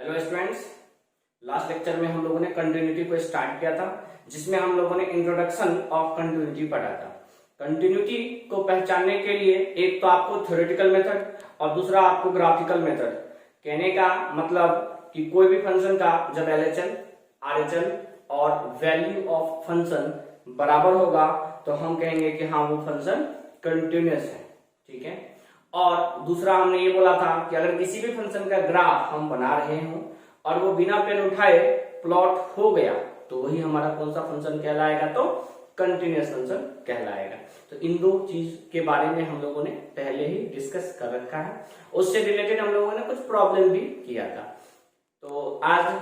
Hello students, last lecture में हम लोगों ने कंटिन्यूटी को स्टार्ट किया था, जिसमें हम लोगों ने इंट्रोडक्शन ऑफ कंटिन्यूटी पढ़ा था। कंटिन्यूटी को पहचानने के लिए एक तो आपको थ्योरेटिकल मेथड और दूसरा आपको ग्राफिकल मेथड। कहने का मतलब कि कोई भी फंक्शन का जब एलएचएल, आरएचएल और वैल्यू ऑफ फंक्शन बराबर होगा तो हम कहेंगे कि हाँ वो फंक्शन कंटिन्यूअस है। ठीक है। और दूसरा हमने ये बोला था कि अगर किसी भी फंक्शन का ग्राफ हम बना रहे हों और वो बिना पेन उठाए प्लॉट हो गया तो वही हमारा कौन सा फंक्शन कहलाएगा, तो कंटिन्यूअस फंक्शन कहलाएगा। तो इन दो चीज के बारे में हम लोगों ने पहले ही डिस्कस कर रखा है। उससे रिलेटेड हम लोगों ने कुछ प्रॉब्लम भी किया था। तो आज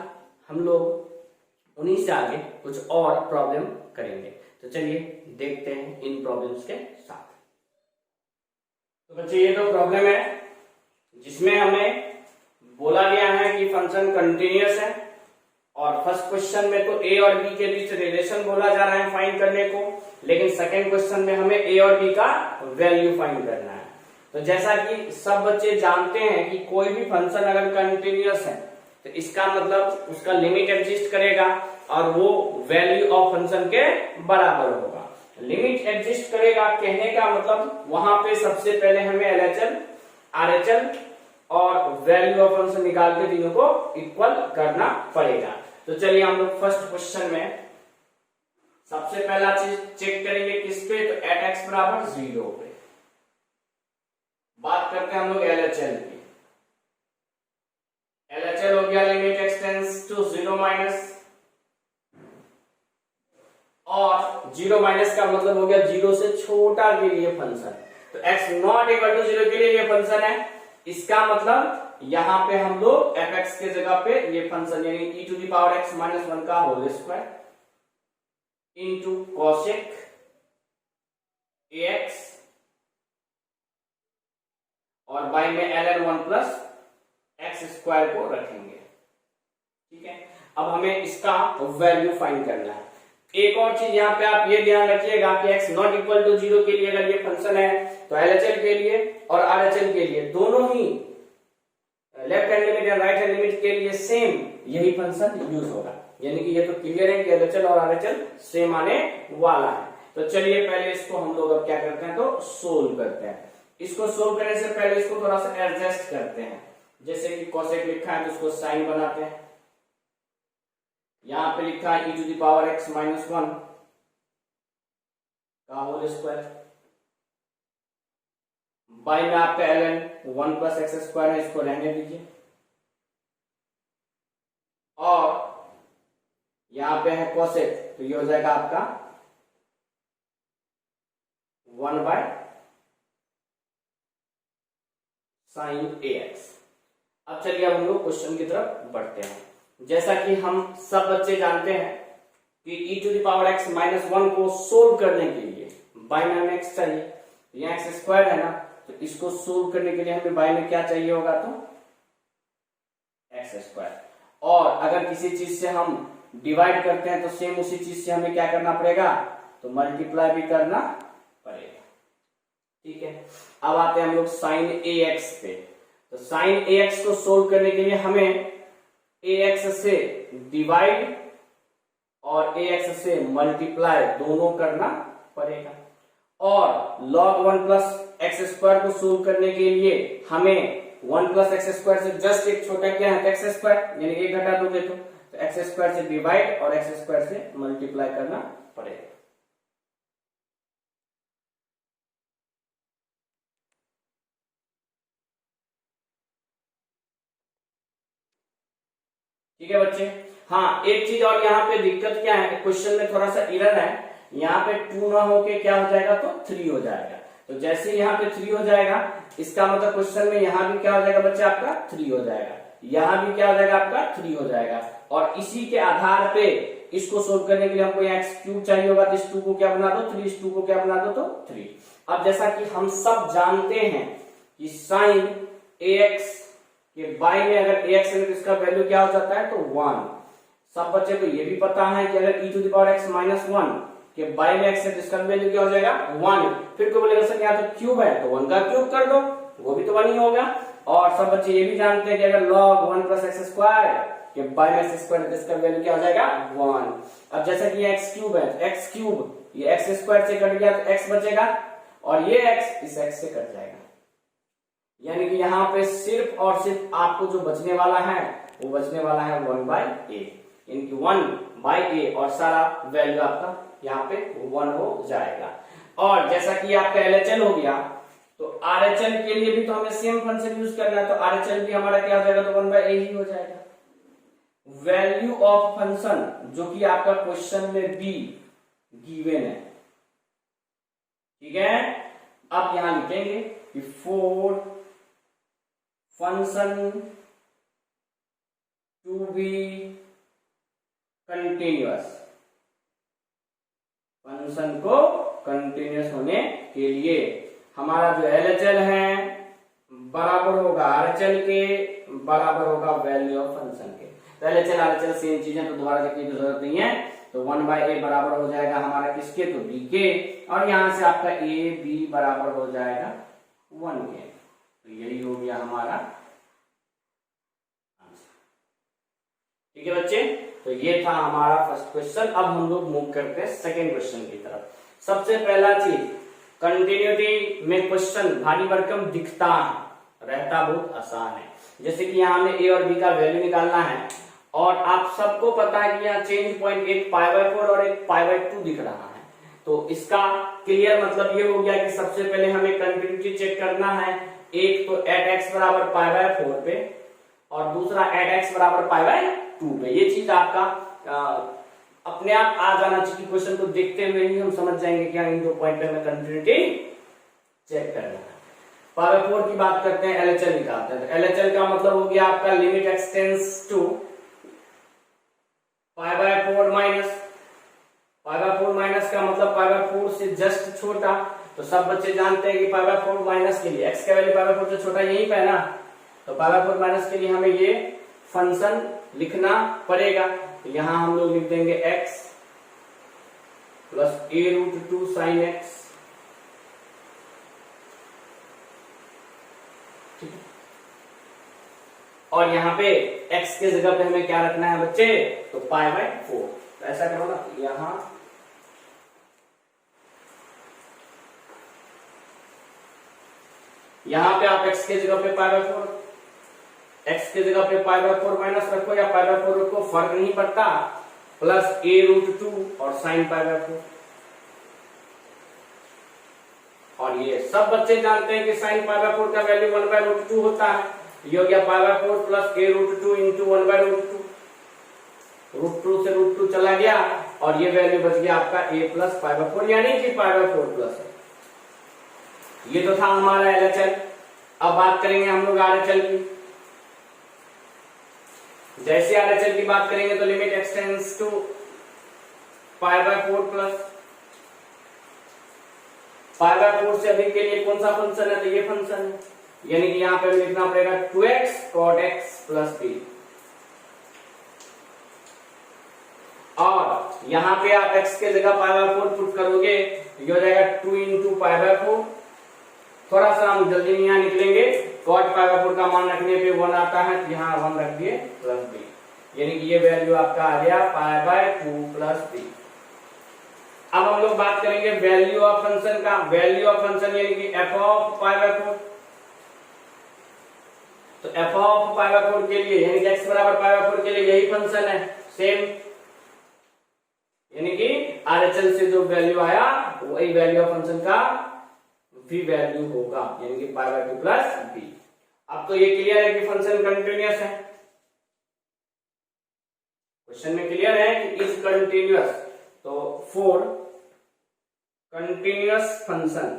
हम लोग उन्हीं से आगे कुछ और प्रॉब्लम करेंगे। तो चलिए देखते हैं इन प्रॉब्लम्स के साथ। तो बच्चे ये तो प्रॉब्लम है जिसमें हमें बोला गया है कि फंक्शन कंटिन्यूअस है और फर्स्ट क्वेश्चन में तो ए और बी के बीच रिलेशन बोला जा रहा है फाइंड करने को, लेकिन सेकंड क्वेश्चन में हमें ए और बी का वैल्यू फाइंड करना है। तो जैसा कि सब बच्चे जानते हैं कि कोई भी फंक्शन अगर कंटिन्यूअस है तो इसका मतलब उसका लिमिट एग्जिस्ट करेगा और वो वैल्यू ऑफ फंक्शन के बराबर होगा। लिमिट एग्जिस्ट करेगा कहने का मतलब वहां पे सबसे पहले हमें एलएचएल, आरएचएल और वैल्यू ऑफ फंक्शन निकाल के तीनों को इक्वल करना पड़ेगा। तो चलिए हम लोग फर्स्ट क्वेश्चन में सबसे पहला चीज चेक करेंगे किस पे, तो एट एक्स बराबर 0 पे। बात करते हैं हम लोग एलएचएल की। एलएचएल हो गया लिमिट एक्सटेंड्स टू 0 माइनस, और 0 माइनस का मतलब हो गया 0 से छोटा के लिए फंक्शन। तो x नॉट इक्वल टू 0 के लिए ये फंक्शन है। इसका मतलब यहां पे हम लोग fx के जगह पे ये फंक्शन यानी e to the power x minus 1 का whole square into cosec ax और बाई में ln 1 प्लस एक्स स्क्वायर को रखेंगे। ठीक है। अब हमें इसका वैल्यू फाइंड करना है। एक और चीज यहाँ पे आप ये ध्यान रखिएगा कि x नॉट इक्वल टू 0 के लिए अगर ये फंक्शन है तो एलएचएल के लिए और आरएचएल के लिए दोनों ही लेफ्ट हैंड लिमिट या राइट हैंड लिमिट के लिए सेम यही फंक्शन यूज होगा। यानी कि ये तो क्लियर है कि एलएचएल और आरएचएल सेम आने वाला है। तो चलिए पहले इसको हम लोग अब क्या करते हैं, तो सोल्व करते हैं। इसको सोल्व करने से पहले इसको थोड़ा सा एडजस्ट करते हैं। जैसे कि कोसेक लिखा है तो उसको साइन बनाते हैं। यहां पे लिखा है e to the power x minus 1 का होल स्क्वायर, बाई में आपका ln 1 प्लस एक्स स्क्वायर है, इसको रहने दीजिए। और यहां पे है कोसेक तो ये हो जाएगा आपका 1 बाय साइन ax। अब चलिए अब हम लोग क्वेश्चन की तरफ बढ़ते हैं। जैसा कि हम सब बच्चे जानते हैं कि e to the power x minus 1 को सोल्व करने के लिए बाई में हमें x चाहिए, यहाँ एक्स स्क्वायर है ना, तो इसको सोल्व करने के लिए हमें बाई में क्या चाहिए होगा, तो एक्स स्क्वायर। और अगर किसी चीज से हम डिवाइड करते हैं तो सेम उसी चीज से हमें क्या करना पड़ेगा, तो मल्टीप्लाई भी करना पड़ेगा। ठीक है। अब आते हैं हम लोग साइन ax पे। तो साइन ax को सोल्व करने के लिए हमें ax से डिवाइड और ax से मल्टीप्लाई दोनों करना पड़ेगा। और log 1 प्लस एक्स स्क्वायर को सोल्व करने के लिए हमें 1 प्लस एक्स स्क्वायर से जस्ट एक छोटा क्या है, एक्स स्क्वायर, यानी एक घटा दोगे तो एक्स स्क्वायर से डिवाइड और एक्स स्क्वायर से मल्टीप्लाई करना पड़ेगा। ठीक है बच्चे। हाँ, एक चीज और यहाँ पे दिक्कत क्या है, क्वेश्चन में थोड़ा सा एरर है। यहाँ पे 2 ना होके क्या हो जाएगा, तो 3 हो जाएगा। तो जैसे यहाँ पे 3 हो जाएगा इसका मतलब क्वेश्चन में यहाँ भी क्या हो जाएगा बच्चे, आपका 3 हो जाएगा। यहाँ भी क्या हो जाएगा, आपका 3 हो जाएगा। और इसी के आधार पे इसको सोल्व करने के लिए हमको यहाँ एक्स क्यूब चाहिए होगा, तो इस 2 को क्या बना दो 3, इस 2 को क्या बना दो, तो 3। अब जैसा कि हम सब जानते हैं कि साइन ax कि बाई में अगर ax है तो इसका वैल्यू क्या हो जाता है, तो 1। सब बच्चे को ये भी पता है कि अगर e to the power x minus 1 के बाई में x है तो इसका वैल्यू क्या हो जाएगा, 1। फिर कोई बोलेगा सर यहाँ तो क्यूब है तो 1 का क्यूब कर दो, वो भी तो 1 ही होगा। और सब बच्चे ये भी जानते हैं कि अगर log 1 प्लस एक्स स्क्वायर ये बाई में एक्स स्क्वायर इसका वैल्यू क्या हो जाएगा 1। अब जैसा कि एक्स क्यूब है, एक्स क्यूब ये एक्स स्क्वायर से कट गया तो एक्स बचेगा और ये एक्स इस एक्स से कट जाएगा, यानी कि यहाँ पे सिर्फ और सिर्फ आपको जो बचने वाला है वो बचने वाला है 1 बाई ए, यानी कि 1 बाई ए और सारा वैल्यू आपका यहाँ पे 1 हो जाएगा। और जैसा कि आपका एलएचएल हो गया तो आरएचएल के लिए भी तो हमें सेम फंक्शन यूज करना है, तो आरएचएल भी हमारा क्या हो जाएगा तो 1 बाई ए ही हो जाएगा। वैल्यू ऑफ फंक्शन जो कि आपका क्वेश्चन में बी गिवन है, ठीक है। अब यहां लिखेंगे कि for function to be continuous, function को कंटिन्यूअस होने के लिए हमारा जो एलएचएल है बराबर होगा आरएचएल के, बराबर होगा वैल्यू ऑफ फंक्शन के। तो एलएचएल आरएचएल सेम चीज है तो दोबारा लिखने की जरूरत नहीं है। तो 1 बाई ए बराबर हो जाएगा हमारा किसके तो बी के, और यहां से आपका ए बी बराबर हो जाएगा 1 के। तो यही हो गया हमारा आंसर, ठीक है बच्चे। तो ये था हमारा फर्स्ट क्वेश्चन। अब हम लोग मूव करते हैं सेकेंड क्वेश्चन की तरफ। सबसे पहला चीज कंटिन्यूटी में क्वेश्चन भारी भरकम दिखता है, रहता बहुत आसान है। जैसे कि यहाँ हमें ए और बी का वैल्यू निकालना है और आप सबको पता है कि यहाँ चेंज पॉइंट एक पाई बाय 4 और एक पाई बाय 2 दिख रहा है। तो इसका क्लियर मतलब ये हो गया कि सबसे पहले हमें कंटिन्यूटी चेक करना है। एक तो एट एक्स बराबर पाई बाय 4 पे और दूसरा एट एक्स बराबर पाई बाय 2 पे। ये चीज आपका अपने आप आ जाना चाहिए। क्वेश्चन को देखते हुए ही हम समझ जाएंगे कि इन दो पॉइंट पे हमें कंटिन्यूटी चेक करना है। पाई बाय 4 की बात करते हैं, एलएचएल निकालते हैं। तो एलएचएल का मतलब हो गया आपका limit x tends to pi by 4 minus, pi by 4 minus का मतलब पाई बाय 4 से जस्ट छोटा। तो सब बच्चे जानते हैं कि पाई बाय 4 माइनस के लिए एक्स का वैल्यू पाई बाय 4 से छोटा यही पे है ना, तो पाई बाय 4 माइनस के लिए हमें ये फंक्शन लिखना पड़ेगा। तो यहां हम लोग लिख देंगे x plus A root 2 sine x, और यहाँ पे x के जगह पे हमें क्या रखना है बच्चे तो पाई बाय 4। तो ऐसा करो ना, यहां पे आप x के जगह पे पाई बाय 4, x के जगह पे पाई बाय 4 माइनस रखो या पाई बाय 4 रखो फर्क नहीं पड़ता, प्लस ए रूट 2 और साइन पाई बाय 4। और ये सब बच्चे जानते हैं कि साइन पाई बाय 4 का वैल्यू 1 बाय रूट 2 होता है। ये हो गया pi by 4 plus A root 2 into 1 by root 2, root 2 से रूट 2 चला गया और ये वैल्यू बच गया आपका a प्लस पाई बाय 4, यानी कि पाई बाय 4 प्लस है। ये तो था हमारा एलएचएल। अब बात करेंगे हम लोग आरएचएल की। जैसे आरएचएल की बात करेंगे तो limit x tends to pi by 4 plus pi by 4 से अधिक के लिए कौन सा फंक्शन है तो ये फंक्शन है, यानी कि यहां पे लिखना पड़ेगा 2x cot x plus b। और यहां पे आप x के जगह पाई बाय 4 पुट करोगे ये हो जाएगा 2 इंटू पाई बाय 4। थोड़ा सा हम जल्दी यहां निकलेंगे, cot पाई बाय 4 का मान रखने पे 1 आता है तो यहां 1 रख दिए प्लस b, यानी कि ये वैल्यू आपका आ गया पाई बाय 2 प्लस b। अब हम लोग बात करेंगे वैल्यू ऑफ फंक्शन का। वैल्यू ऑफ फंक्शन यानी कि f ऑफ पाई बाय 4। तो f ऑफ पाई बाय 4 के लिए यानी कि x बराबर पाई बाय 4 के लिए यही फंक्शन है सेम, यानी कि आरएचएल से जो वैल्यू आया वही वैल्यू ऑफ फंक्शन का भी वैल्यू होगा, यानी कि पाई बाय 2 प्लस b। अब तो ये क्लियर है कि फंक्शन कंटिन्यूअस है। क्वेश्चन में क्लियर है कि इज कंटिन्यूअस। तो for continuous function,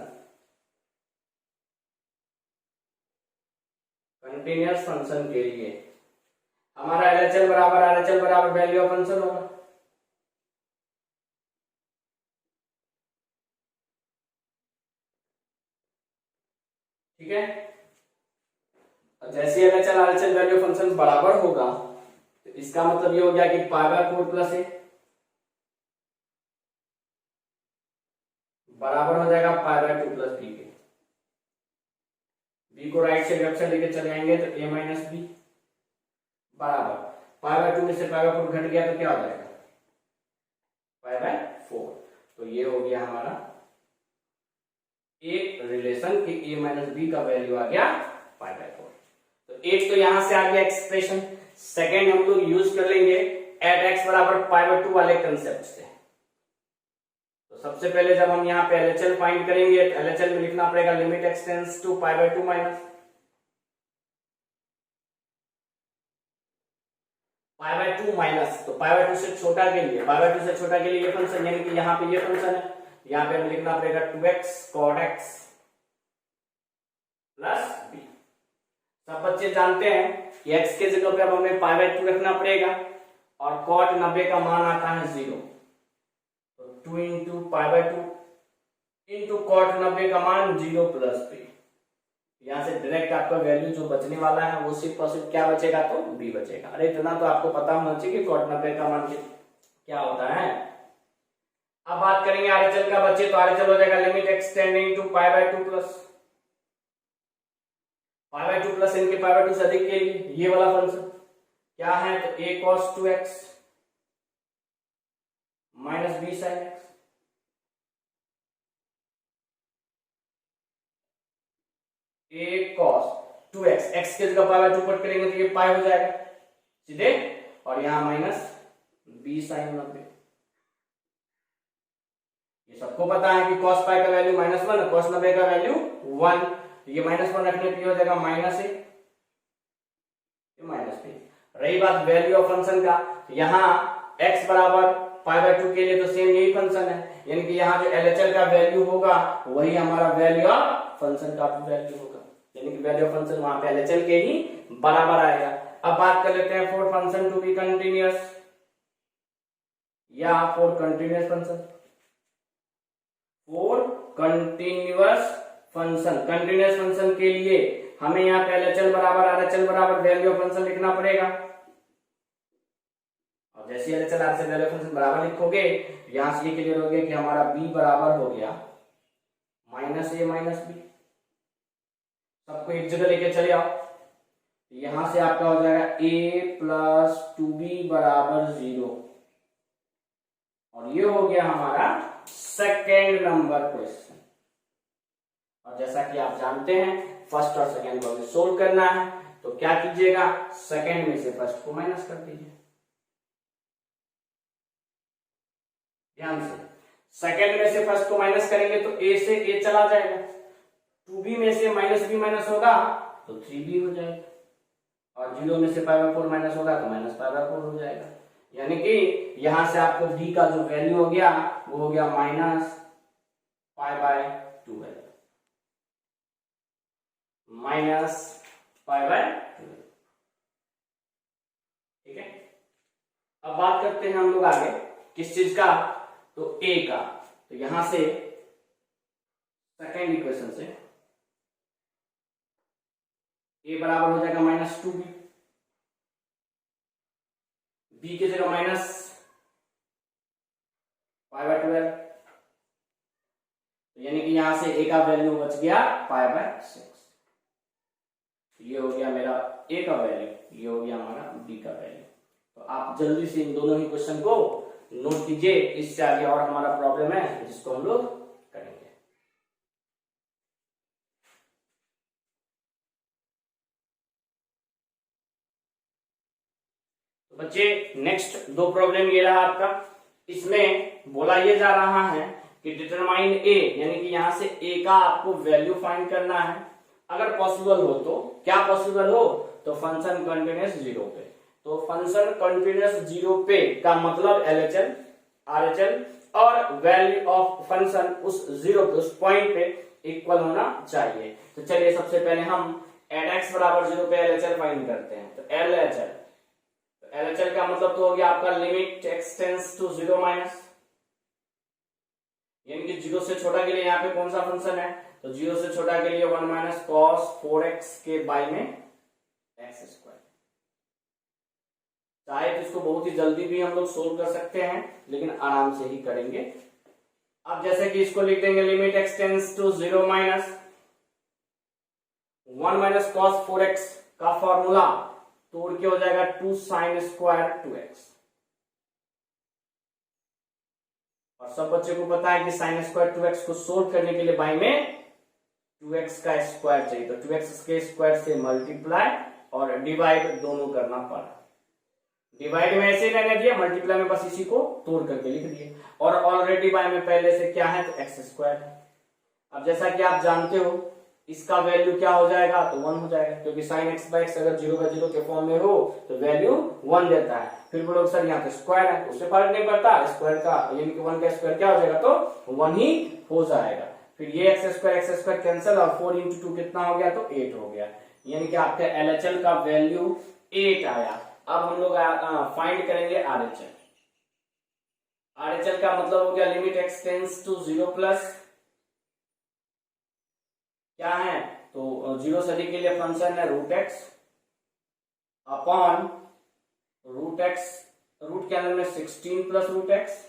continuous function के लिए हमारा एलएचएल बराबर आरएचएल बराबर वैल्यू ऑफ फंक्शन होगा। ठीक है, जैसे एलएचएल आरएचएल वैल्यू फंक्शन बराबर होगा तो इसका मतलब ये हो गया कि पाई बाय 4 प्लस ए बराबर हो जाएगा पाई बाय 2 प्लस बी के। b को राइट से लेफ्ट साइड लेके चले आएंगे तो a माइनस बी बराबर π/2 में से π/4 घट गया तो क्या हो जाएगा π/4। तो ये हो गया हमारा एक रिलेशन कि a माइनस बी का वैल्यू आ गया π/4। तो एक तो यहां से आ गया एक्सप्रेशन। सेकेंड हम लोग यूज कर लेंगे एट x बराबर π/2 वाले कंसेप्ट से। तो सबसे पहले जब हम यहाँ पे LHL फाइंड करेंगे तो LHL में लिखना पड़ेगा limit x tends to π/2 minus π/2 minus, तो π/2 से छोटा के लिए π/2 से छोटा के लिए ये फंक्शन, यानी कि यहाँ पे ये फंक्शन है, यहाँ पे हमें लिखना पड़ेगा 2x cot x plus b। सब बच्चे जानते हैं कि x के जगह पे अब हमें π/2 रखना पड़ेगा और cot 90 का मान आता है 0, तो 2 इंटू π/2 इंटू cot 90 का मान 0 प्लस b। यहाँ से डायरेक्ट आपका वैल्यू जो बचने वाला है वो सिर्फ और सिर्फ क्या बचेगा, तो b बचेगा। अरे इतना तो आपको पता होना चाहिए कि cot 90 का मान क्या होता है। अब बात करेंगे RHL का बच्चे, तो RHL हो जाएगा limit x tending to π/2 plus π/2 plus इनके π/2 से अधिक के लिए ये वाला फंक्शन क्या है, तो a cos 2x minus b sin x। a cos 2x, x के जगह π/2 पुट करेंगे तो ये पाई हो जाएगा सीधे, और यहां माइनस b sin 90। ये सबको पता है कि cos पाई का वैल्यू -1 है, cos 90 का वैल्यू 1, ये -1 रखने पे हो जाएगा -a -b। रही बात वैल्यू ऑफ फंक्शन का, यहाँ x बराबर π/2 के लिए तो सेम यही फंक्शन है, यानी कि यहाँ जो LHL का वैल्यू होगा वही हमारा वैल्यू ऑफ फंक्शन का वैल्यू होगा, यानी कि वैल्यू ऑफ फंक्शन वहां पे LHL के ही बराबर आएगा। अब बात कर लेते हैं for function to be continuous या for continuous function. For continuous function, continuous function के लिए हमें यहाँ पे LHL बराबर RHL बराबर वैल्यू ऑफ फंक्शन लिखना पड़ेगा, और जैसे LHL RHL value of function बराबर लिखोगे यहां से ये क्लियर हो गया कि हमारा b बराबर हो गया -a -b। सबको एक जगह लेके चले आओ, यहां से आपका हो जाएगा a प्लस 2b बराबर 0, और ये हो गया हमारा सेकेंड नंबर क्वेश्चन। और जैसा कि आप जानते हैं फर्स्ट और सेकेंड को हमें सोल्व करना है, तो क्या कीजिएगा, सेकेंड में से फर्स्ट को माइनस कर दीजिए। ध्यान से, सेकेंड में से फर्स्ट को माइनस करेंगे तो a से a चला जाएगा, 2b में से -b माइनस होगा तो 3b हो जाएगा, और 0 में से π/4 माइनस होगा तो -π/4 हो जाएगा, यानी कि यहां से आपको b का जो वैल्यू हो गया वो हो गया -π/2 -π/2। ठीक है, अब बात करते हैं हम लोग आगे किस चीज का, तो a का। तो यहां से सेकेंड इक्वेशन से a बराबर हो जाएगा -2b, b की जगह -π/2 है, यानी कि यहां से a का वैल्यू बच गया π/6। ये हो गया मेरा a का वैल्यू, ये हो गया हमारा b का वैल्यू। तो आप जल्दी से इन दोनों ही क्वेश्चन को नोट कीजिए, इससे आगे और हमारा प्रॉब्लम है जिसको हम लोग करेंगे। तो बच्चे नेक्स्ट दो प्रॉब्लम ये रहा आपका, इसमें बोला ये जा रहा है कि डिटरमाइन a, यानी कि यहां से a का आपको वैल्यू फाइंड करना है। अगर पॉसिबल हो तो क्या पॉसिबल हो, तो फंक्शन कंटिन्यूअस 0 पे। तो फंक्शन कंटिन्यूअस 0 पे का मतलब LHL RHL और वैल्यू ऑफ फंक्शन उस 0 पे, उस पॉइंट पे इक्वल होना चाहिए। तो चलिए सबसे पहले हम एट x बराबर 0 पे LHL फाइंड करते हैं। तो LHL का मतलब तो हो गया आपका limit x tends to 0 minus, यानी कि 0 से छोटा के लिए यहाँ पे कौन सा फंक्शन है, तो 0 से छोटा के लिए 1 माइनस cos 4x के बाई में x स्क्वायर। चाहे तो इसको बहुत ही जल्दी भी हम लोग सोल्व कर सकते हैं, लेकिन आराम से ही करेंगे। अब जैसे कि इसको लिख देंगे limit x tends to 0 minus 1 minus cos 4x का फॉर्मूला तोड़ के हो जाएगा 2 साइन स्क्वायर 2x। और सब बच्चे को पता है कि साइन स्क्वायर 2x को सोल्व करने के लिए बाई में 2x का स्क्वायर चाहिए, तो 2x के स्क्वायर से मल्टीप्लाई और डिवाइड दोनों करना पड़ा। डिवाइड में ऐसे ही रहने दिया, मल्टीप्लाई में बस इसी को तोड़ करके लिख दिए। और ऑलरेडी बाय में पहले से क्या है, तो एक्स स्क्वायर है। अब जैसा कि आप जानते हो इसका वैल्यू क्या हो जाएगा, तो 1 हो जाएगा, क्योंकि साइन एक्स बाई एक्स अगर 0/0 के फॉर्म में हो तो वैल्यू 1 देता है। फिर बोलोगे सर यहाँ पे स्क्वायर है, उससे फर्क नहीं पड़ता, स्क्वायर का यानी कि 1 का स्क्वायर क्या हो जाएगा, तो 1 ही हो जाएगा। फिर ये एक्स स्क्वायर कैंसिल और 4 इंटू 2 कितना हो गया, तो 8 हो गया, यानी कि आपका एलएचएल का वैल्यू 8 आया। अब हम लोग फाइंड करेंगे आरएचएल। आरएचएल का मतलब हो गया limit x tends to 0 plus क्या है, तो 0 से अधिक के लिए फंक्शन है root x upon root x, root के अंदर में 16 प्लस रूट एक्स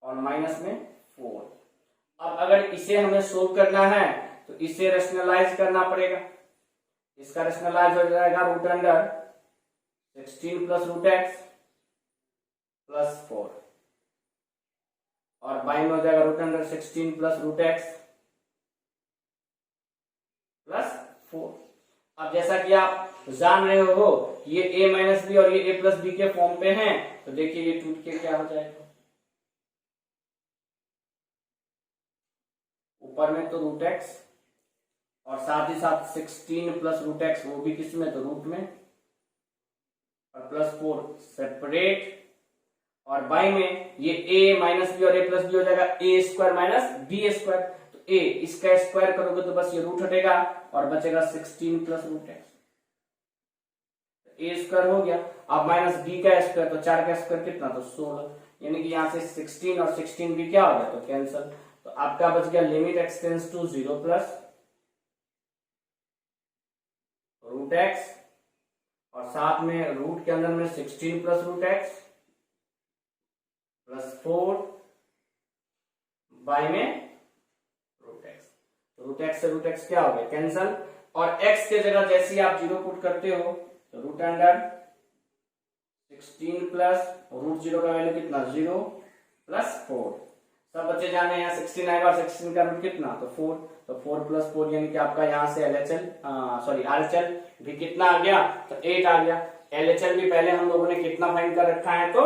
और माइनस में 4। अब अगर इसे हमें सोल्व करना है तो इसे रेशनलाइज करना पड़ेगा। इसका रेशनलाइज हो जाएगा root under 16 plus root x plus 4 और बाई में हो जाएगा root under 16 plus root x plus 4। अब जैसा कि आप जान रहे हो ये a माइनस बी और ये a प्लस बी के फॉर्म पे हैं, तो देखिए ये टूट के क्या हो जाएगा, ऊपर में तो रूट एक्स और साथ ही साथ 16 प्लस रूट एक्स, वो भी किस में, तो रूट में, और प्लस 4 सेपरेट और बाई में ये a माइनस बी और a प्लस बी हो जाएगा a square minus B square, तो a इसका स्क्वायर करोगे तो बस ये रूट हटेगा और बचेगा 16 plus root x, a square हो गया। अब माइनस b का स्क्वायर, तो 4 का स्क्वायर कितना, तो 16, यानी कि यहां से 16 और 16 भी क्या हो गया, तो कैंसिल। तो आपका बच गया limit x tends to 0 plus root x और साथ में रूट के अंदर में 16 plus root x plus 4 by में रूट एक्स। रूट एक्स से रूट एक्स क्या हो गया, कैंसल, और x के जगह जैसे ही आप 0 पुट करते हो तो रूट अंडर 16 प्लस रूट 0 का वैल्यू कितना, 0 प्लस 4। सब बच्चे जाने हैं 16 आएगा और 16 का रूट कितना, तो 4, तो 4 प्लस 4 यानी कि आपका यहाँ से आरएचएल भी कितना आ गया, तो 8 आ गया। एलएचएल भी पहले हम लोगों ने कितना फाइंड कर रखा है, तो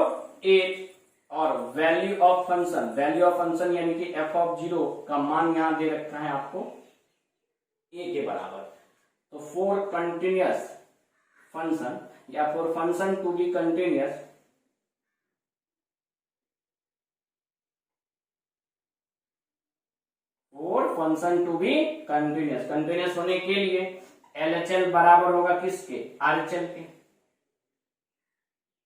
8, और वैल्यू ऑफ फंक्शन यानी कि f ऑफ 0 का मान यहां दे रखा है आपको a के बराबर। तो फॉर कंटिन्यूअस फंक्शन या for function to be continuous, for function to be continuous होने के लिए एलएचएल बराबर होगा किसके, आरएचएल के,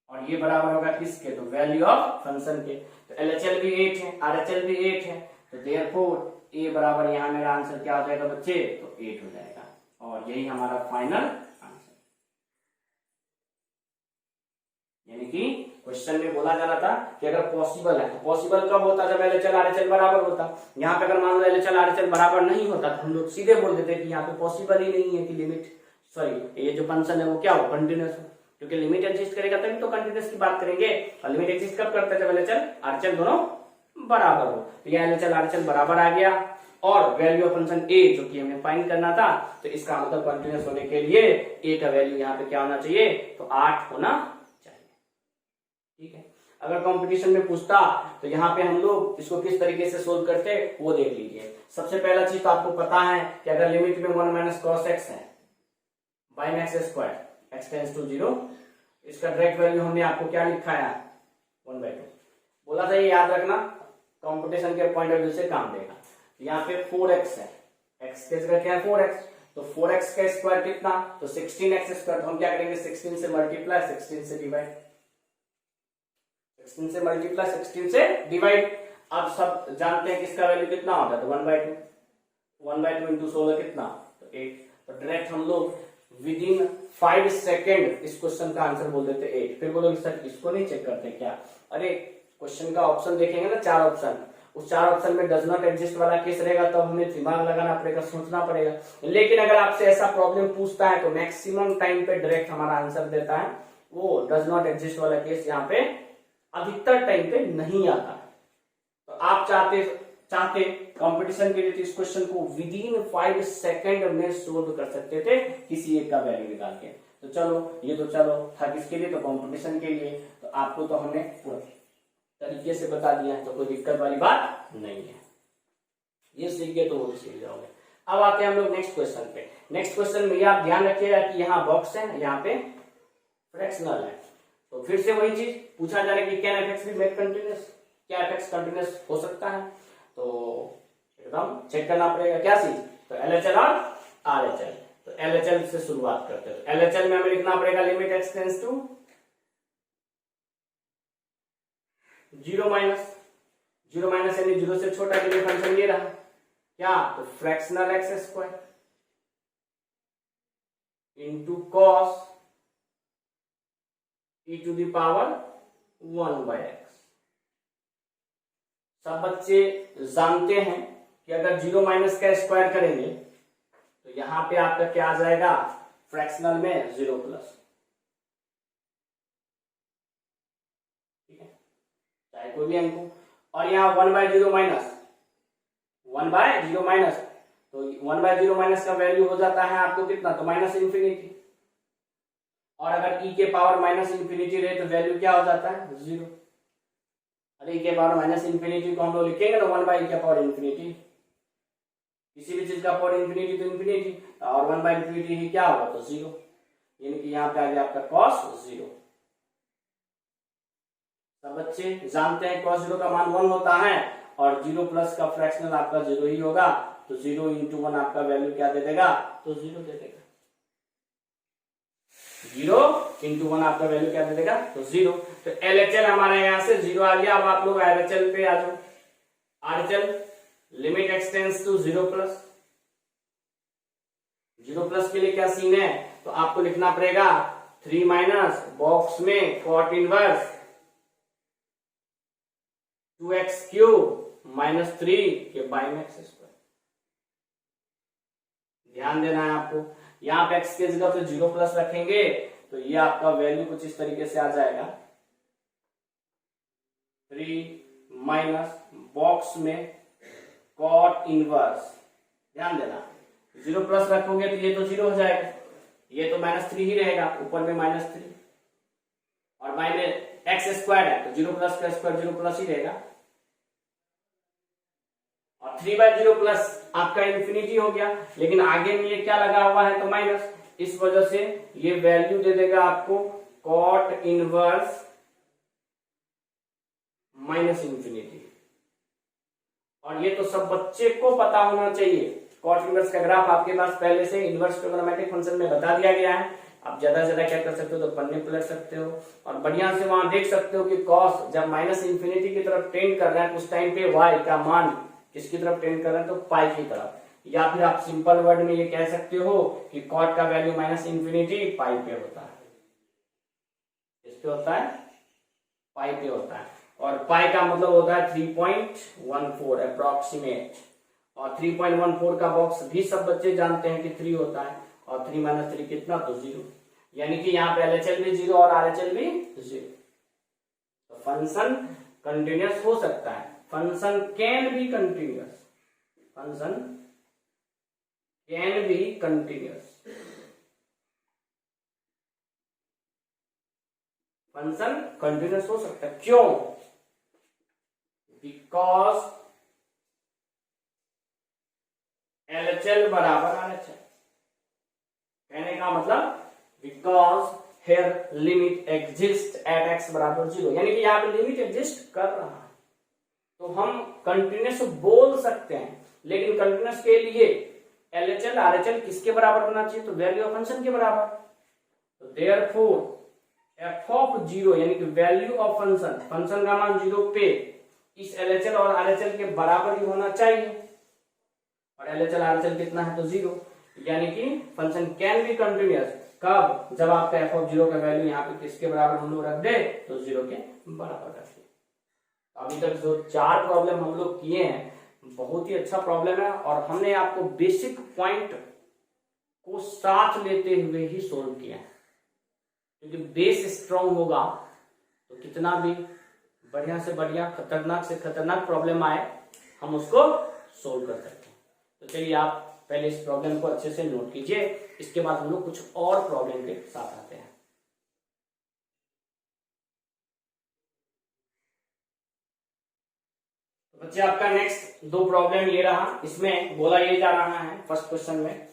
और ये बराबर होगा किसके, तो वैल्यू ऑफ फंक्शन के। तो एलएचएल भी 8 है, आरएचएल भी 8 है, तो देयरफॉर ए बराबर यहां मेरा आंसर क्या हो जाएगा बच्चे, तो 8 हो जाएगा, और यही हमारा फाइनल आंसर। यानी कि क्वेश्चन में बोला जा रहा था कि अगर पॉसिबल है, तो पॉसिबल कब होता, जब एलएचएल आरएचएल बराबर होता। यहाँ पे अगर मान लो एलएचएल आरएचएल बराबर नहीं होता तो हम लोग सीधे बोल देते कि यहाँ पे पॉसिबल ही नहीं है कि ये जो फंक्शन है वो क्या हो, कंटिन्यूअस हो, क्योंकि लिमिट एग्जिस्ट करेगा तभी तो कंटिन्यूअस की बात करेंगे। और लिमिट एग्जिस्ट कब करता है, जब एलएचएल आरएचएल दोनों बराबर हो। तो यह एलएचएल आरएचएल बराबर आ गया, और वैल्यू ऑफ फंक्शन a जो कि हमें फाइंड करना था, तो इसका मतलब कंटिन्यूअस होने के लिए a का वैल्यू यहाँ पे क्या होना चाहिए, तो 8 होना चाहिए। ठीक है, अगर कंपटीशन में पूछता तो यहाँ पे हम लोग इसको किस तरीके से सोल्व करते वो देख लीजिए। सबसे पहला चीज तो आपको पता है कि अगर लिमिट में 1 माइनस कॉस एक्स है बाई में x square x tends to 0, इसका डायरेक्ट वैल्यू हमने आपको क्या लिखा है, 1/2 बोला था। ये याद रखना, कंपटीशन के पॉइंट ऑफ व्यू से काम देगा। यहाँ पे 4x है, x के जगह क्या है 4x, तो 4x का स्क्वायर कितना, तो 16x स्क्वायर। तो हम क्या करेंगे, 16 से मल्टीप्लाई 16 से डिवाइड, 16 से मल्टीप्लाई 16 से डिवाइड। अब सब जानते हैं कि इसका वैल्यू कितना होता है, तो 1/2 इंटू 16 कितना, तो 8। तो डायरेक्ट हम लोग विद इन 5 सेकेंड इस क्वेश्चन का आंसर बोल देते 8। फिर बोलोगे सर इसको नहीं चेक करते क्या, अरे क्वेश्चन का ऑप्शन देखेंगे ना, 4 ऑप्शन, उस 4 ऑप्शन में डज नॉट एग्जिस्ट वाला केस रहेगा तो हमें दिमाग लगाना पड़ेगा, सोचना पड़ेगा। लेकिन अगर आपसे ऐसा प्रॉब्लम पूछता है तो मैक्सिमम टाइम पे डायरेक्ट हमारा आंसर देता है वो डज नॉट एग्जिस्ट वाला केस यहाँ पे अधिकतर टाइम पे नहीं आता। तो आप चाहते कंपटीशन के लिए तो इस क्वेश्चन को विद इन 5 सेकंड में सोल्व कर सकते थे किसी एक का वैल्यू निकाल के। तो चलो ये तो चलो था किसके लिए, तो कंपटीशन के लिए। तो आपको तो हमने पूरा तरीके से बता दिया है, तो कोई दिक्कत वाली बात नहीं है। ये सीख गए तो वो भी सीख जाओगे। अब आते हैं हम लोग नेक्स्ट क्वेश्चन पे। नेक्स्ट क्वेश्चन में ये आप ध्यान रखिएगा कि यहाँ बॉक्स है, यहाँ पे फ्रैक्शनल है। तो फिर से वही चीज पूछा जा रहा है कि can F x be made continuous, क्या एफ एक्स कंटिन्यूअस हो सकता है? तो एकदम चेक करना पड़ेगा क्या चीज, तो एलएचएल और आरएचएल। तो एलएचएल से शुरुआत करते हैं। तो एलएचएल में हमें लिखना पड़ेगा limit x tends to 0 minus, 0 minus यानी 0 से छोटा के लिए फंक्शन ये रहा क्या, तो fractional x square into cos e to the power 1/x। सब बच्चे जानते हैं कि अगर 0 माइनस का स्क्वायर करेंगे तो यहां पे आपका क्या आ जाएगा, फ्रैक्शनल में 0 प्लस, ठीक है, चाहे कोई भी अंक हो। और यहाँ 1/0 माइनस, 1/0 माइनस, तो 1/0 माइनस का वैल्यू हो जाता है आपको कितना, तो माइनस इंफिनिटी। और अगर e के पावर माइनस इंफिनिटी रहे तो वैल्यू क्या हो जाता है, 0। अरे e के पावर माइनस इंफिनिटी को हम लोग लिखेंगे तो 1/e के पावर इंफिनिटी, किसी भी चीज का पावर इंफिनिटी तो इंफिनिटी, और 1/इंफिनिटी ही क्या होगा, तो 0, यानी कि यहाँ पे आ गया आपका cos 0। सब बच्चे जानते हैं cos 0 का मान 1 होता है और 0 प्लस का फ्रैक्शनल आपका 0 ही होगा। तो 0 इंटू 1 आपका वैल्यू क्या दे देगा, तो 0 दे देगा। 0 इंटू 1 आपका वैल्यू क्या दे देगा, तो 0। तो एलएचएल हमारा यहां से 0 आ गया। अब आप लोग आरएचएल पे आ जाओ। RHL limit x tends to 0 plus, 0 plus के लिए क्या सीन है, तो आपको लिखना पड़ेगा 3 माइनस बॉक्स में cot inverse 2x cube minus 3 के बाई में एक्स स्क्वायर। ध्यान देना है आपको, यहाँ पे x के जगह पे 0 प्लस रखेंगे तो ये आपका वैल्यू कुछ इस तरीके से आ जाएगा 3 माइनस बॉक्स में कॉट इनवर्स। ध्यान देना 0 प्लस रखोगे तो ये तो 0 हो जाएगा, ये तो -3 ही रहेगा, ऊपर में -3 और माइनस एक्स स्क्वायर है तो 0 प्लस का स्क्वायर 0 प्लस ही रहेगा। और 3/0 प्लस आपका इंफिनिटी हो गया, लेकिन आगे में ये क्या लगा हुआ है, तो माइनस, इस वजह से ये वैल्यू दे देगा आपको कॉट इनवर्स माइनस इंफिनिटी। और ये तो सब बच्चे को पता होना चाहिए। कॉट इनवर्स का ग्राफ आपके पास पहले से इनवर्स ट्रिग्नोमेट्रिक फंक्शन में बता दिया गया है। आप ज्यादा से ज्यादा क्या कर सकते हो, तो पन्ने पलट सकते हो और बढ़िया से वहां देख सकते हो कि कॉस जब माइनस इंफिनिटी की तरफ टेंड कर रहा है उस टाइम पे वाई का मान किसकी तरफ टेंड कर रहा है, तो पाई की तरफ। या फिर आप सिंपल वर्ड में ये कह सकते हो कि कॉट का वैल्यू माइनस इंफिनिटी पाई पे होता है। किस पे होता है, पाई पे होता है। और पाई का मतलब होता है 3.14 अप्रोक्सीमेट। और 3.14 का बॉक्स भी सब बच्चे जानते हैं कि 3 होता है, और 3 माइनस 3 कितना, तो 0। यानी कि यहाँ पे एलएचएल भी 0 और आरएचएल भी 0। तो फंक्शन कंटिन्यूअस हो सकता है, function can be continuous, function can be continuous, function continuous हो सकता है। क्यों, बिकॉज एलएचएल बराबर आरएचएल। कहने का मतलब because here limit exist at x बराबर 0, यानी कि यहाँ पे लिमिट एग्जिस्ट कर रहा है तो हम कंटिन्यूअस बोल सकते हैं। लेकिन कंटिन्यूअस के लिए एलएचएल आरएचएल किसके बराबर होना चाहिए, तो वैल्यू ऑफ फंक्शन के बराबर। तो देयरफॉर एफ ऑफ 0 यानी कि वैल्यू ऑफ फंक्शन, फंक्शन का मान 0 पे इस एलएचएल और आरएचएल के बराबर ही होना चाहिए। और एलएचएल आरएचएल कितना है, तो 0, यानी कि फंक्शन कैन बी कंटिन्यूअस कब, जब आपका एफ ऑफ 0 का वैल्यू यहाँ पे किसके बराबर हम लोग रख दे, तो 0 के बराबर रख दे। अभी तक जो 4 प्रॉब्लम हम लोग किए हैं बहुत ही अच्छा प्रॉब्लम है, और हमने आपको बेसिक पॉइंट को साथ लेते हुए ही सोल्व किया है, क्योंकि बेस स्ट्रांग होगा तो कितना भी बढ़िया से बढ़िया, खतरनाक से खतरनाक प्रॉब्लम आए हम उसको सोल्व कर सकते हैं। तो चलिए आप पहले इस प्रॉब्लम को अच्छे से नोट कीजिए, इसके बाद हम लोग कुछ और प्रॉब्लम के साथ आते हैं। तो बच्चे आपका नेक्स्ट 2 प्रॉब्लम ये रहा, इसमें बोला ये जा रहा है फर्स्ट क्वेश्चन में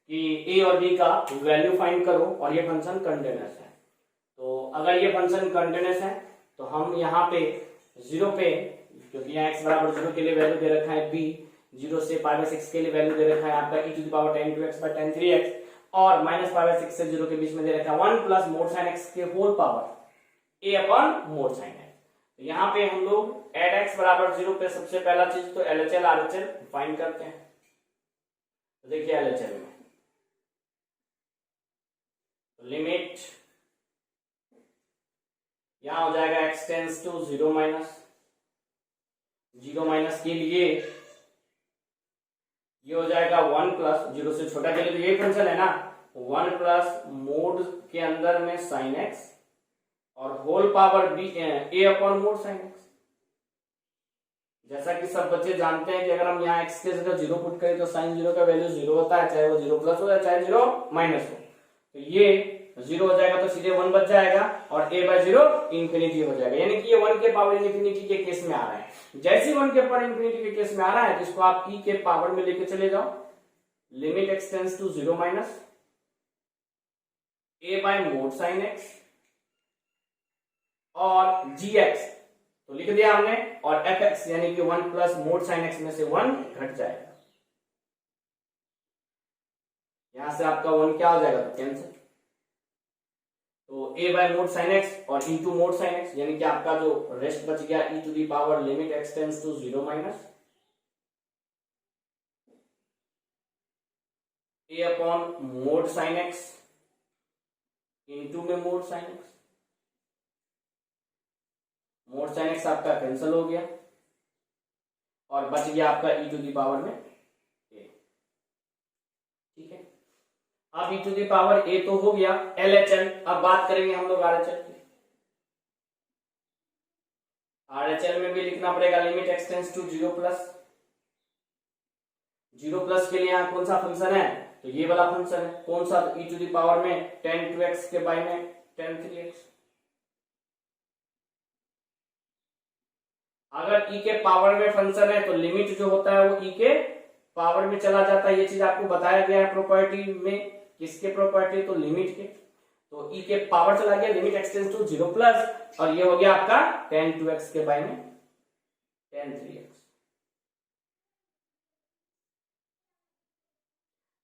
कि ए और बी का वैल्यू फाइंड करो और ये फंक्शन कंटिन्यूअस है। तो अगर ये फंक्शन कंटिन्यूअस है तो हम यहाँ पे 0 पे, क्योंकि यहाँ x बराबर 0 के लिए वैल्यू दे रखा है b, 0 से π/6 के लिए वैल्यू दे रखा है आपका e⁻tan 2x/tan 3x, और -π/6 से 0 के बीच में दे रखा है 1 प्लस mod sin x के whole power a upon mod sin x। तो यहाँ पे हम लोग एट x बराबर 0 पे सबसे पहला चीज तो LHL RHL फाइंड करते हैं। तो देखिए LHL में लिमिट यहां हो जाएगा x टेंस टू 0 माइनस के लिए ये हो जाएगा 1 प्लस 0 से छोटा के लिए, तो ये फंक्शन है ना 1 प्लस मोड के अंदर में sin x और whole power b a upon mod sin x। जैसा कि सब बच्चे जानते हैं कि अगर हम यहाँ x के जगह 0 पुट करें तो sin 0 का वैल्यू 0 होता है, चाहे वो 0 प्लस हो या चाहे 0 माइनस हो। तो ये 0 हो जाएगा तो सीधे 1 बच जाएगा और a/0 इंफिनिटी हो जाएगा, यानी कि ये 1 के पावर इंफिनिटी के केस में आ रहा है। जैसे ही 1 के पावर इंफिनिटी के केस में आ रहा है तो इसको आप e के पावर में लेके चले जाओ, limit x tends to 0 minus a by mod sin x और gx तो लिख दिया हमने, और fx यानी कि 1 प्लस मोड sin x में से 1 घट जाएगा, यहां से आपका 1 क्या हो जाएगा तो कैंसिल। तो a by mod sin x और इंटू मोड sin x, यानी कि आपका जो रेस्ट बच गया e to the power limit x tends to 0 minus a upon mod sin x into में mod sin x। Mod sin x आपका cancel हो गया और बच गया आपका e टू दी पावर में a। ठीक है, अब e to the power a तो हो गया LHL। अब बात करेंगे हम लोग RHL की। RHL में भी लिखना पड़ेगा limit x tends to 0 plus, 0 plus के लिए यहाँ कौन सा फंक्शन है तो ये वाला फंक्शन है, कौन सा e टू दी पावर में tan 2x के बाय में tan 3x। अगर e के पावर में फंक्शन है तो लिमिट जो होता है वो e के पावर में चला जाता है, ये चीज आपको बताया गया है प्रॉपर्टी में। किसके प्रॉपर्टी तो लिमिट के, तो e के पावर चला गया limit x tends to 0 plus और ये हो गया आपका tan 2x के बाय में tan 3x।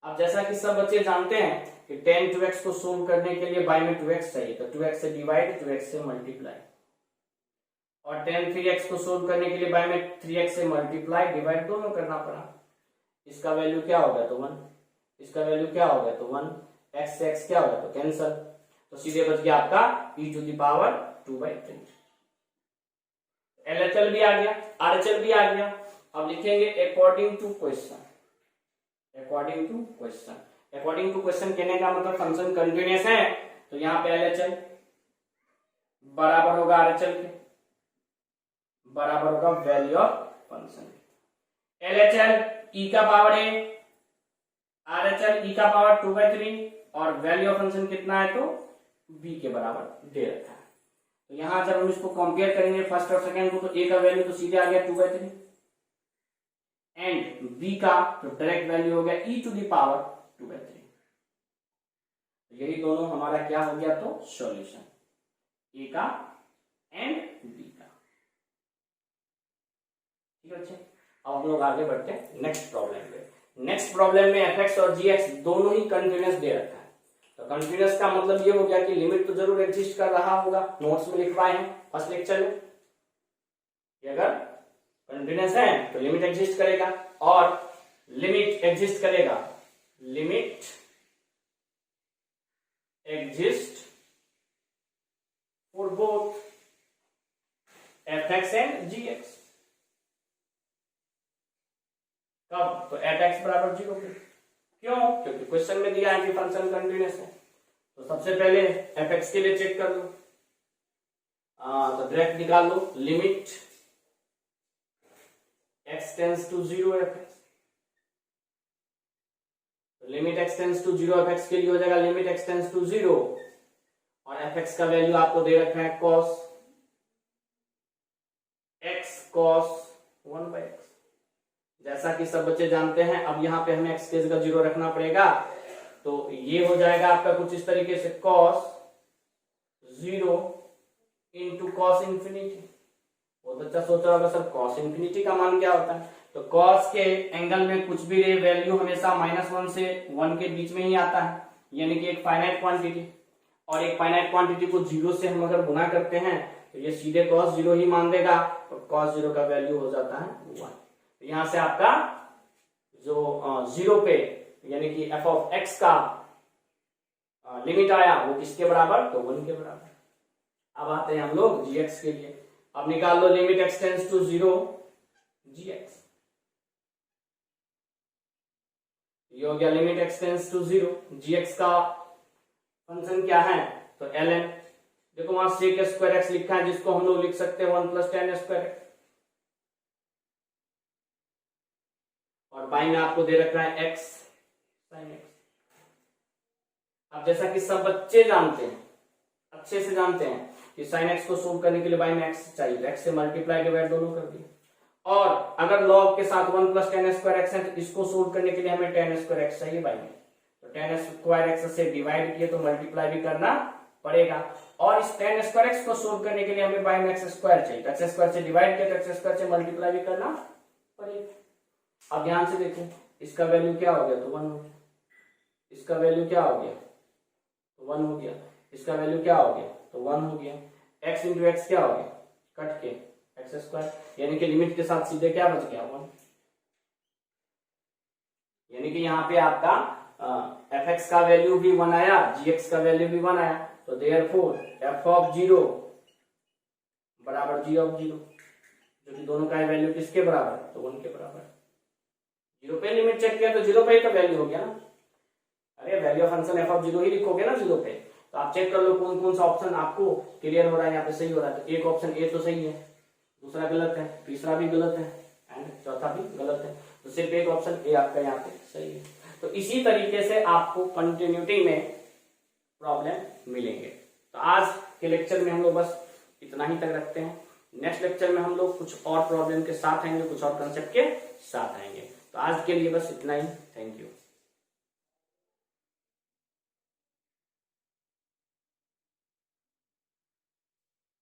अब जैसा कि सब बच्चे जानते हैं कि tan 2x को सोल्व करने के लिए बाय में 2x चाहिए, तो 2x से डिवाइड 2x से मल्टीप्लाई, और tan 3x को सोल्व करने के लिए बाय में 3x से मल्टीप्लाई डिवाइड दोनों करना पड़ा। इसका वैल्यू क्या होगा तो 1, इसका वैल्यू क्या होगा तो 1, x से x क्या होगा तो कैंसल, तो सीधे बच गया आपका e to the power 2/3। LHL भी आ गया, RHL भी आ गया। अब लिखेंगे according to question. According to question, according to question कहने का मतलब फंक्शन कंटिन्यूअस है तो यहाँ पे LHL बराबर होगा RHL के, बराबर होगा value of function. LHL e का पावर a, RHL e का पावर 2/3 और वैल्यू ऑफ फंक्शन कितना है तो b के बराबर दे रखा है। तो यहां जब हम इसको कंपेयर करेंगे फर्स्ट और सेकंड को तो a का वैल्यू तो सीधे आ गया 2/3 एंड b का तो डायरेक्ट वैल्यू हो गया e टू दी पावर 2/3। यही दोनों हमारा क्या हो गया तो सॉल्यूशन a का एंड b का। ठीक है बच्चे, अब हम लोग आगे बढ़ते हैं नेक्स्ट प्रॉब्लम पे। नेक्स्ट प्रॉब्लम में fx और gx दोनों ही कंटिन्यूअस दे रखा है। तो कंटिन्यूअस का मतलब ये हो गया कि लिमिट तो जरूर एग्जिस्ट कर रहा होगा, नोट्स में लिखवाए हैं फर्स्ट लेक्चर में कि अगर कंटिन्यूअस है तो लिमिट एग्जिस्ट करेगा, और लिमिट एग्जिस्ट करेगा, limit exist for both F x and G x. कब? तो एट एक्स बराबर 0 पे। क्यों? क्योंकि क्वेश्चन में दिया है कि फंक्शन कंटिन्यूअस है। तो सबसे पहले एफ एक्स के लिए चेक कर लो, तो डायरेक्ट निकाल लो, limit x tends to 0 f x. Limit x tends to 0 f x के लिए हो जाएगा लिमिट एक्स टेंस टू 0, और एफ एक्स का वैल्यू आपको दे रखा है cos x cos 1/x। जैसा कि सब बच्चे जानते हैं, अब यहाँ पे हमें x की जगह 0 रखना पड़ेगा, तो ये हो जाएगा आपका कुछ इस तरीके से cos 0 इंटू कॉस इंफिनिटी। बहुत अच्छा सोचा होगा सर, cos इंफिनिटी का मान क्या होता है? तो cos के एंगल में कुछ भी वैल्यू हमेशा -1 से 1 के बीच में ही आता है, यानी कि एक फाइनाइट क्वांटिटी, और एक फाइनाइट क्वांटिटी को 0 से हम अगर गुना करते हैं तो ये सीधे cos 0 ही मान देगा, और cos 0 का वैल्यू हो जाता है 1। तो यहां से आपका जो 0 पे यानी कि f ऑफ x का लिमिट आया वो किसके बराबर? तो 1 के बराबर। अब आते हैं हम लोग gx के लिए। अब निकाल लो limit x tends to 0 gx। ये हो गया limit x tends to 0 gx का फंक्शन क्या है? तो ln। देखो वहां sec स्क्वायर x लिखा है, जिसको हम लोग लिख सकते हैं 1 + tan स्क्वायर x, और बाई में आपको दे रखा है x sin x। अब जैसा कि सब बच्चे जानते हैं, अच्छे से जानते हैं कि sin x को सोल्व करने के लिए बाई में x चाहिए, तो x से मल्टीप्लाई डिवाइड दोनों कर दिए, और अगर log के साथ 1 + tan स्क्वायर x है तो इसको सोल्व करने के लिए हमें tan स्क्वायर x चाहिए बाई में, तो tan स्क्वायर x से डिवाइड किए तो मल्टीप्लाई भी करना पड़ेगा, और इस tan स्क्वायर x को सोल्व करने के लिए हमें बाई में x स्क्वायर चाहिए, तो x स्क्वायर से डिवाइड किया तो x स्क्वायर से मल्टीप्लाई भी करना पड़ेगा। अब ध्यान से देखो, इसका वैल्यू क्या हो गया? तो 1 हो गया। इसका वैल्यू क्या हो गया? तो 1 हो गया। इसका वैल्यू क्या हो गया? तो 1 हो गया। x इंटू एक्स क्या हो गया? कट के एक्स स्क्वायर, यानी कि लिमिट के साथ सीधे क्या बच गया? 1। यानी कि यहाँ पे आपका एफ एक्स का वैल्यू भी 1 आया, जी एक्स का वैल्यू भी 1 आया, तो देयरफॉर एफ ऑफ 0 बराबर जी ऑफ 0, जो कि दोनों का वैल्यू किसके बराबर? तो 1 के बराबर। 0 पे लिमिट चेक किया तो 0 पे ही तो वैल्यू हो गया ना। अरे value of function F of 0 ही लिखोगे ना 0 पे, तो आप चेक कर लो कौन कौन सा ऑप्शन आपको क्लियर हो रहा है, यहाँ पे सही हो रहा है। तो एक ऑप्शन ए तो सही है, दूसरा गलत है, तीसरा भी गलत है, एंड चौथा भी गलत है, तो सिर्फ एक ऑप्शन ए आपका यहाँ पे सही है। तो इसी तरीके से आपको कंटिन्यूटी में प्रॉब्लम मिलेंगे। तो आज के लेक्चर में हम लोग बस इतना ही तक रखते हैं। नेक्स्ट लेक्चर में हम लोग कुछ और प्रॉब्लम के साथ आएंगे, कुछ और कंसेप्ट के साथ आएंगे। तो आज के लिए बस इतना ही। Thank you.